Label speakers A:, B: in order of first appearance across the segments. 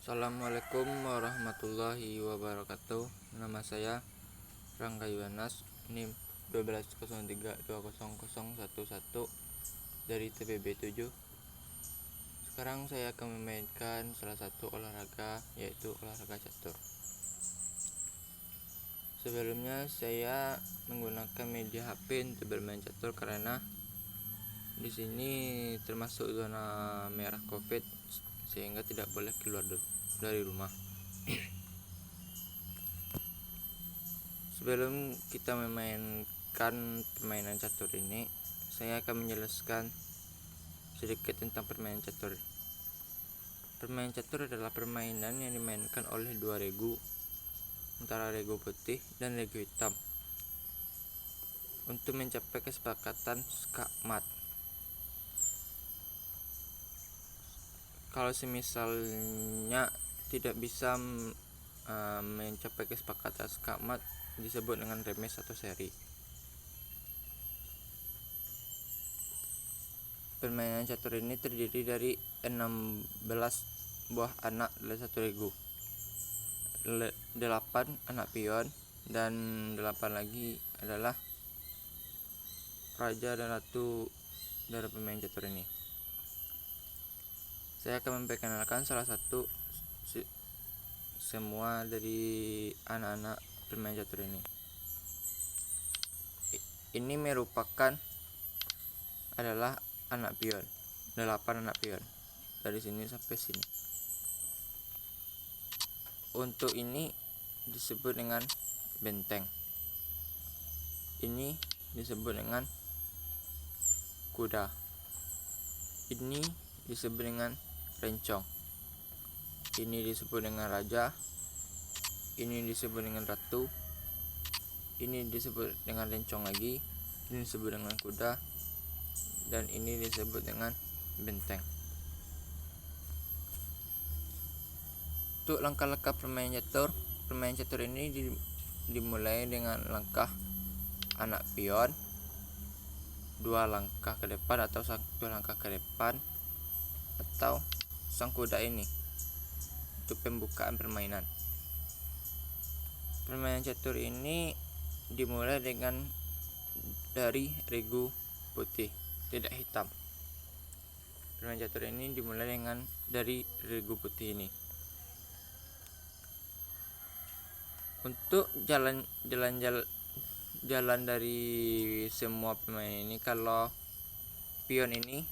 A: Assalamualaikum warahmatullahi wabarakatuh. Nama saya Rangga Yuwanas, NIM 1203200011 dari TPB 7. Sekarang saya akan memainkan salah satu olahraga, yaitu olahraga catur. Sebelumnya saya menggunakan media HP untuk bermain catur karena di sini termasuk zona merah COVID, sehingga tidak boleh keluar dari rumah. Sebelum kita memainkan permainan catur ini, saya akan menjelaskan sedikit tentang permainan catur. Permainan catur adalah permainan yang dimainkan oleh dua regu, antara regu putih dan regu hitam, untuk mencapai kesepakatan skakmat. Kalau semisalnya tidak bisa mencapai kesepakatan skakmat, disebut dengan remes atau seri. Permainan catur ini terdiri dari 16 buah anak dalam satu regu, 8 anak pion, dan 8 lagi adalah raja dan ratu dari pemain catur ini. Saya akan memperkenalkan salah satu semua dari anak-anak pemain catur ini. Ini merupakan adalah anak pion, 8 anak pion dari sini sampai sini. Untuk ini disebut dengan benteng. Ini disebut dengan kuda. Ini disebut dengan rencong. Ini disebut dengan raja. Ini disebut dengan ratu. Ini disebut dengan rencong lagi. Ini disebut dengan kuda. Dan ini disebut dengan benteng. Untuk langkah-langkah permainan catur ini dimulai dengan langkah anak pion, 2 langkah ke depan atau 1 langkah ke depan, atau sang kuda ini untuk pembukaan permainan. Permainan catur ini dimulai dari regu putih, tidak hitam. Permainan catur ini dimulai dari regu putih ini. Untuk jalan dari semua pemain ini, kalau pion ini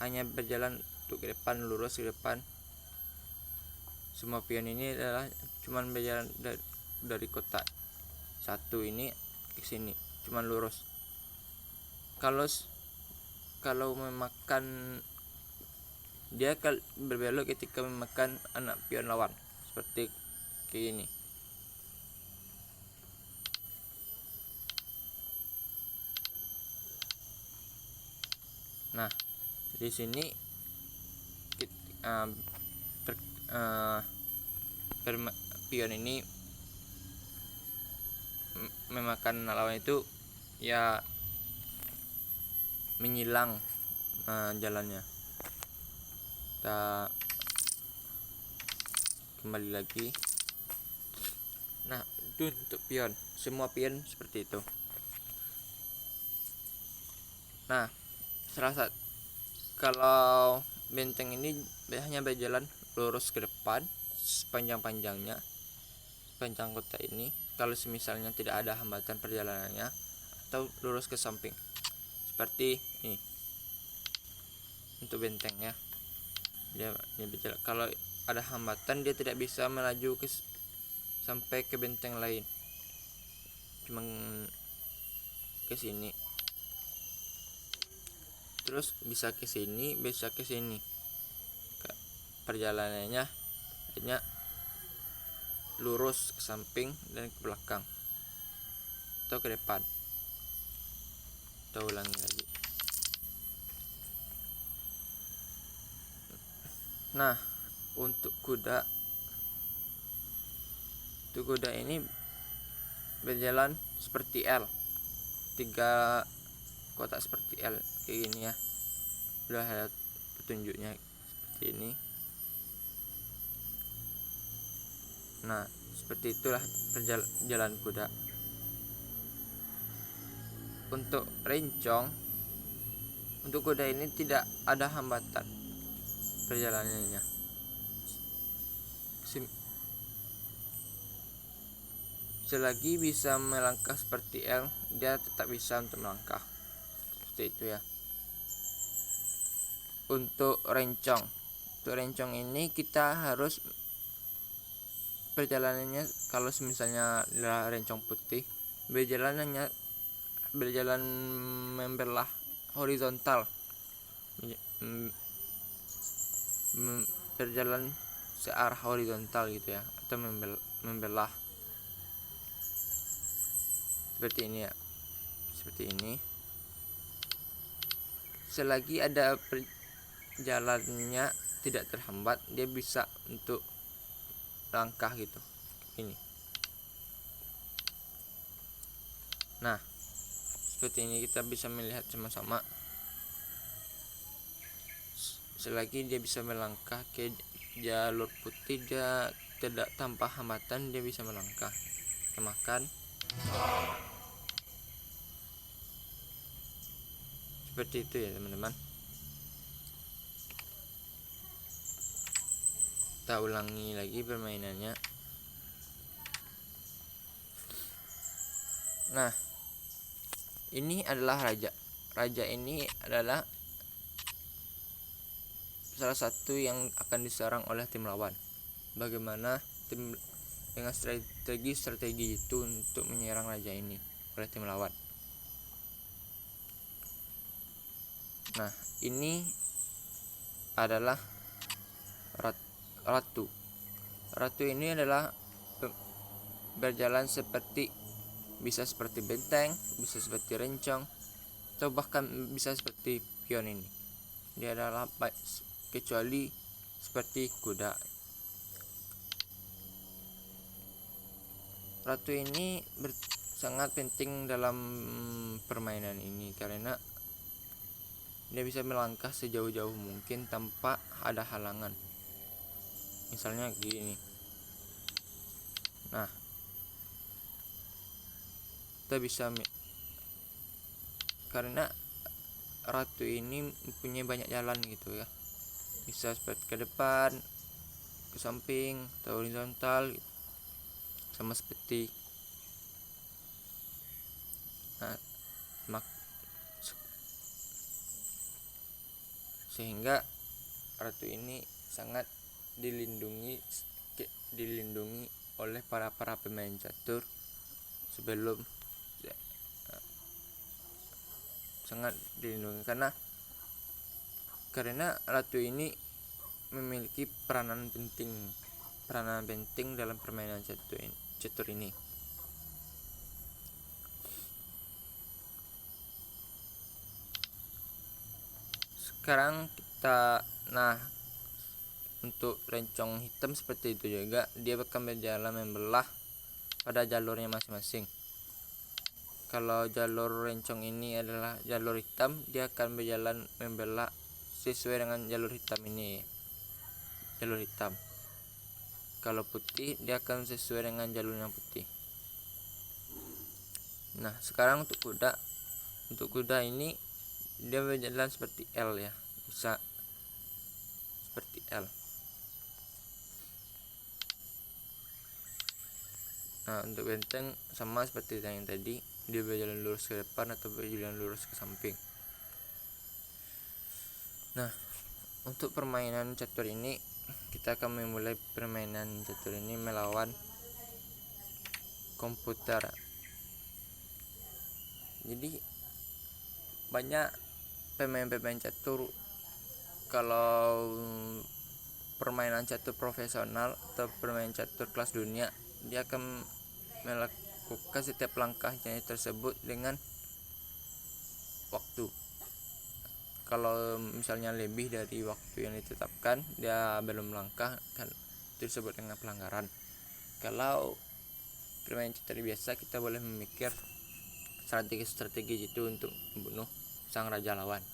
A: hanya berjalan untuk ke depan, lurus ke depan. Semua pion ini adalah cuman berjalan dari kotak satu ini ke sini, cuman lurus. Kalau memakan, dia akan berbelok ketika memakan anak pion lawan, seperti kayak ini. Nah, di sini pion ini memakan lawan itu ya menyilang jalannya. Kita kembali lagi. Nah, itu untuk pion, semua pion seperti itu. Nah, kalau benteng ini hanya berjalan lurus ke depan sepanjang kota ini, kalau misalnya tidak ada hambatan perjalanannya, atau lurus ke samping seperti ini. Untuk benteng ya, dia berjalan. Kalau ada hambatan, dia tidak bisa melaju sampai ke benteng lain, cuma ke sini. Terus bisa ke sini, bisa ke sini. Perjalanannya hanya lurus ke samping dan ke belakang, atau ke depan. Kita ulangi lagi. Nah, untuk kuda ini berjalan seperti L, 3 kotak seperti L kayak gini ya. Udah ada petunjuknya seperti ini. Nah, seperti itulah perjalanan kuda. Untuk rencong, untuk kuda ini tidak ada hambatan perjalanannya. Selagi bisa melangkah seperti L, dia tetap bisa untuk melangkah. Seperti itu ya. Untuk rencong ini kita harus perjalanannya, kalau misalnya adalah rencong putih, berjalan membelah horizontal, berjalan searah horizontal gitu ya, atau membelah seperti ini ya, seperti ini. Selagi ada perjalanannya tidak terhambat, dia bisa untuk langkah gitu ini. Nah, seperti ini kita bisa melihat sama-sama. Selagi dia bisa melangkah ke jalur putih, dia tidak tanpa hambatan, dia bisa melangkah. Kita makan seperti itu ya teman-teman. Kita ulangi lagi permainannya. Nah, ini adalah raja ini adalah salah satu yang akan diserang oleh tim lawan. Bagaimana tim dengan strategi itu untuk menyerang raja ini oleh tim lawan. Nah, ini adalah ratu. Ratu ini adalah berjalan bisa seperti benteng, bisa seperti rencong, atau bahkan bisa seperti pion ini. Dia adalah kecuali seperti kuda. Ratu ini sangat penting dalam permainan ini karena dia bisa melangkah sejauh-jauh mungkin tanpa ada halangan. Misalnya gini. Nah, kita bisa karena ratu ini mempunyai banyak jalan gitu ya, bisa seperti ke depan, ke samping, atau horizontal gitu. Sama seperti sehingga ratu ini sangat dilindungi oleh para pemain catur sebelum sangat dilindungi karena ratu ini memiliki peranan penting dalam permainan catur ini. Sekarang untuk rencong hitam seperti itu juga, dia akan berjalan membelah pada jalurnya masing-masing. Kalau jalur rencong ini adalah jalur hitam, dia akan berjalan membelah sesuai dengan jalur hitam ini, jalur hitam. Kalau putih, dia akan sesuai dengan jalur yang putih. Nah, sekarang untuk kuda ini dia berjalan seperti L ya, bisa seperti L. Nah, untuk benteng sama seperti yang tadi, dia berjalan lurus ke depan atau berjalan lurus ke samping. Nah, untuk permainan catur ini, kita akan memulai permainan catur ini melawan komputer. Jadi banyak pemain catur, kalau permainan catur profesional atau permainan catur kelas dunia, dia akan melakukan setiap langkahnya tersebut dengan waktu. Kalau misalnya lebih dari waktu yang ditetapkan, dia belum melangkah, kan itu disebut dengan pelanggaran. Kalau permainan catur biasa, kita boleh memikir strategi itu untuk membunuh sang raja lawan.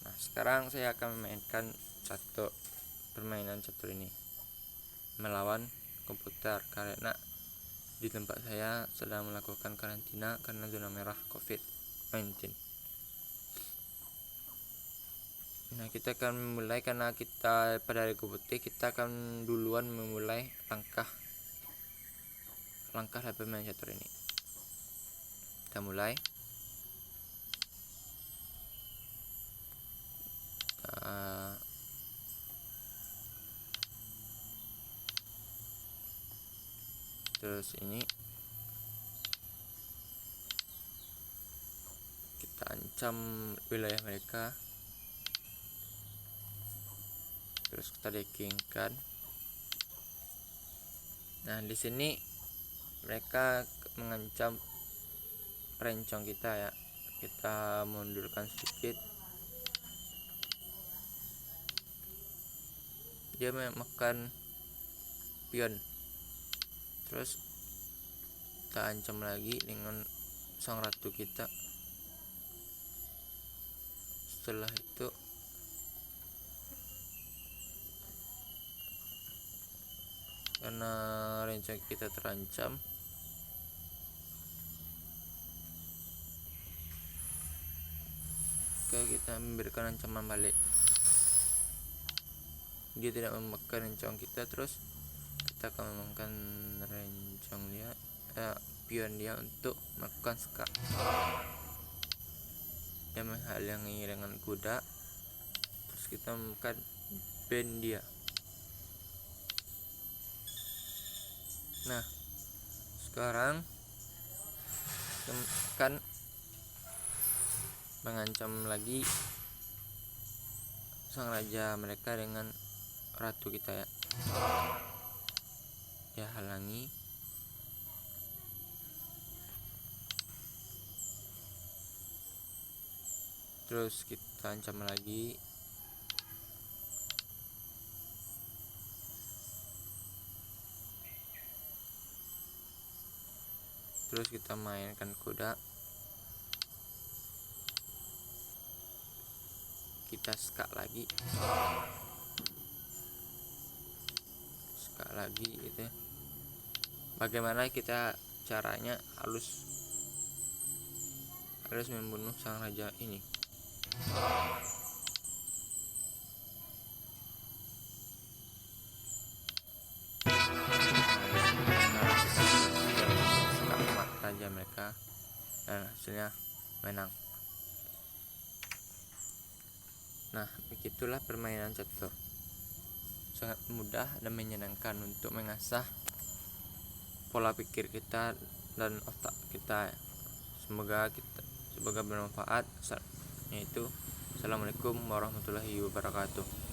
A: Nah, sekarang saya akan memainkan satu permainan catur ini. melawan komputer karena di tempat saya sedang melakukan karantina karena zona merah COVID-19. Nah, kita akan memulai karena kita pada hari putih, kita akan duluan memulai langkah level main catur ini. Kita mulai. Terus ini kita ancam wilayah mereka, terus kita deckingkan. Nah, di sini mereka mengancam rencong kita ya. Kita mundurkan sedikit. Dia memakan pion. Terus kita ancam lagi dengan sang ratu kita. Setelah itu karena rencong kita terancam, kita memberikan ancaman balik. Dia tidak memakan rencong kita, terus kita akan memakan rencong dia, pion dia untuk melakukan ska. Dia menghalangi dengan kuda, terus kita memakan band dia. Nah, sekarang kita akan mengancam lagi sang raja mereka dengan ratu kita ya. Dia halangi. Terus kita ancam lagi. Terus kita mainkan kuda. Kita ska lagi. Ska lagi gitu ya. Bagaimana kita caranya harus membunuh sang raja ini. Raja mereka dan hasilnya menang. Nah, begitulah permainan catur. Sangat mudah dan menyenangkan untuk mengasah pola pikir kita dan otak kita. Semoga bermanfaat. Yaitu, assalamualaikum warahmatullahi wabarakatuh.